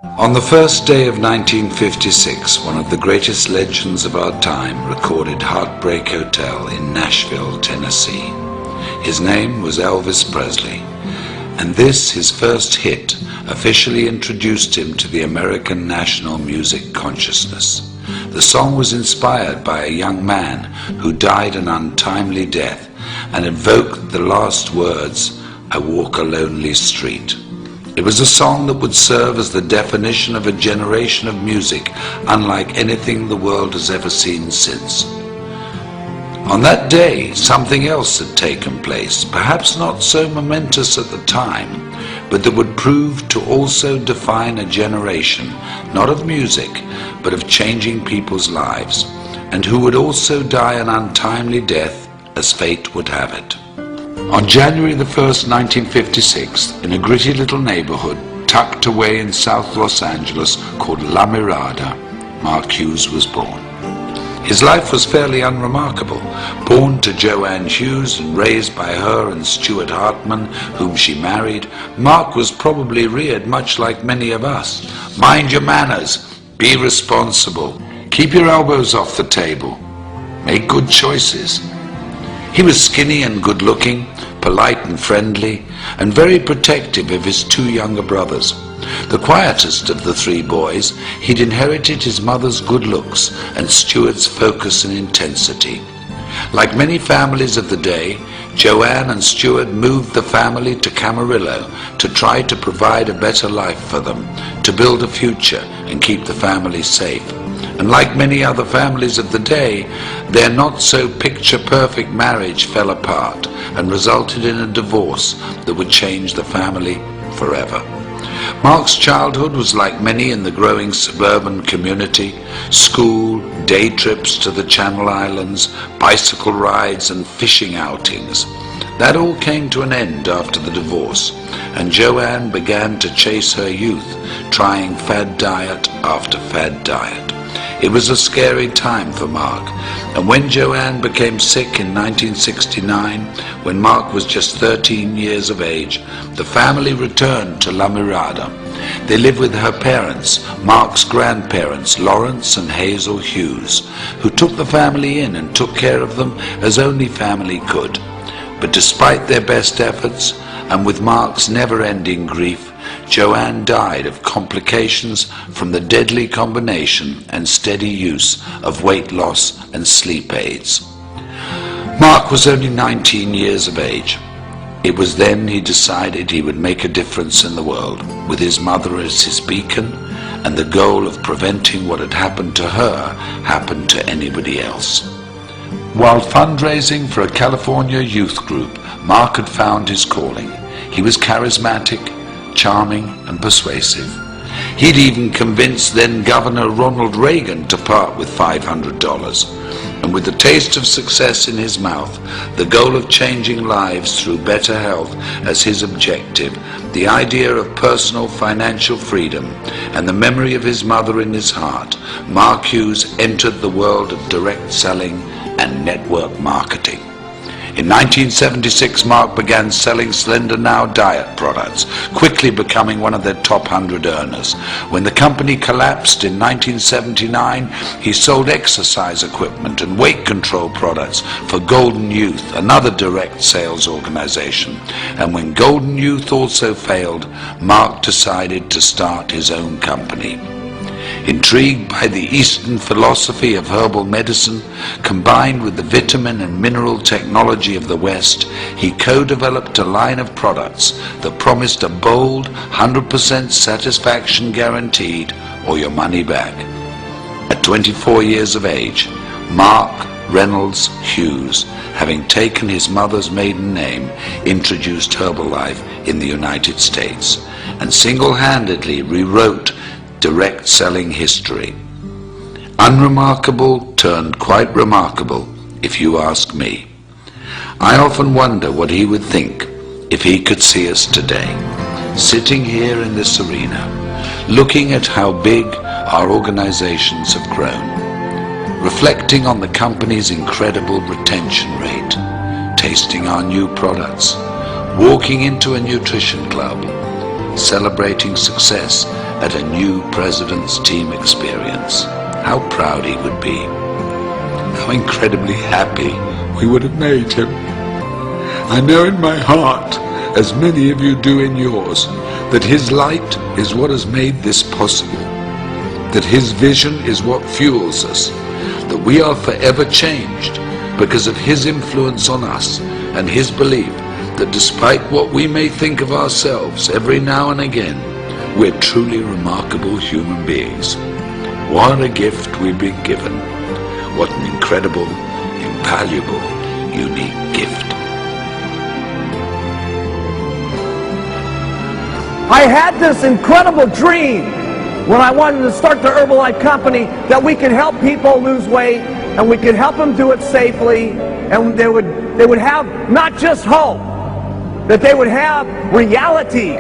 On the first day of 1956, one of the greatest legends of our time recorded Heartbreak Hotel in Nashville, Tennessee. His name was Elvis Presley, and this, his first hit, officially introduced him to the American national music consciousness. The song was inspired by a young man who died an untimely death and evoked the last words, "I walk a lonely street." It was a song that would serve as the definition of a generation of music unlike anything the world has ever seen since. On that day, something else had taken place, perhaps not so momentous at the time, but that would prove to also define a generation, not of music, but of changing people's lives, and who would also die an untimely death as fate would have it. On January the 1st, 1956, in a gritty little neighborhood tucked away in South Los Angeles called La Mirada, Mark Hughes was born. His life was fairly unremarkable. Born to Joanne Hughes and raised by her and Stuart Hartman, whom she married, Mark was probably reared much like many of us. Mind your manners, be responsible, keep your elbows off the table, make good choices. He was skinny and good-looking, polite and friendly, and very protective of his two younger brothers. The quietest of the three boys, he'd inherited his mother's good looks and Stuart's focus and intensity. Like many families of the day, Joanne and Stuart moved the family to Camarillo to try to provide a better life for them, to build a future and keep the family safe. And like many other families of the day, their not-so-picture-perfect marriage fell apart and resulted in a divorce that would change the family forever. Mark's childhood was like many in the growing suburban community: school, day trips to the Channel Islands, bicycle rides and fishing outings. That all came to an end after the divorce, and Joanne began to chase her youth, trying fad diet after fad diet. It was a scary time for Mark, and when Joanne became sick in 1969, when Mark was just 13 years of age, the family returned to La Mirada. They lived with her parents, Mark's grandparents, Lawrence and Hazel Hughes, who took the family in and took care of them as only family could. But despite their best efforts, and with Mark's never-ending grief, Joanne died of complications from the deadly combination and steady use of weight loss and sleep aids. Mark was only 19 years of age. It was then he decided he would make a difference in the world, with his mother as his beacon, and the goal of preventing what had happened to her happened to anybody else. While fundraising for a California youth group, Mark had found his calling. He was charismatic, charming and persuasive. He'd even convinced then Governor Ronald Reagan to part with $500. And with the taste of success in his mouth, the goal of changing lives through better health as his objective, the idea of personal financial freedom, and the memory of his mother in his heart, Mark Hughes entered the world of direct selling and network marketing. In 1976, Mark began selling Slender Now diet products, quickly becoming one of their top 100 earners. When the company collapsed in 1979, he sold exercise equipment and weight control products for Golden Youth, another direct sales organization. And when Golden Youth also failed, Mark decided to start his own company. Intrigued by the Eastern philosophy of herbal medicine, combined with the vitamin and mineral technology of the West, he co-developed a line of products that promised a bold 100% satisfaction guaranteed or your money back. At 24 years of age, Mark Reynolds Hughes, having taken his mother's maiden name, introduced Herbalife in the United States and single-handedly rewrote direct selling history. Unremarkable turned quite remarkable, if you ask me. I often wonder what he would think if he could see us today, sitting here in this arena, looking at how big our organizations have grown, reflecting on the company's incredible retention rate, tasting our new products, walking into a nutrition club, celebrating success at a new president's team experience, how proud he would be. How incredibly happy we would have made him. I know in my heart, as many of you do in yours, that his light is what has made this possible, that his vision is what fuels us, that we are forever changed because of his influence on us and his belief that despite what we may think of ourselves every now and again, we're truly remarkable human beings. What a gift we've been given. What an incredible, invaluable, unique gift. I had this incredible dream when I wanted to start the Herbalife company that we could help people lose weight and we could help them do it safely, and they would have not just hope, that they would have reality.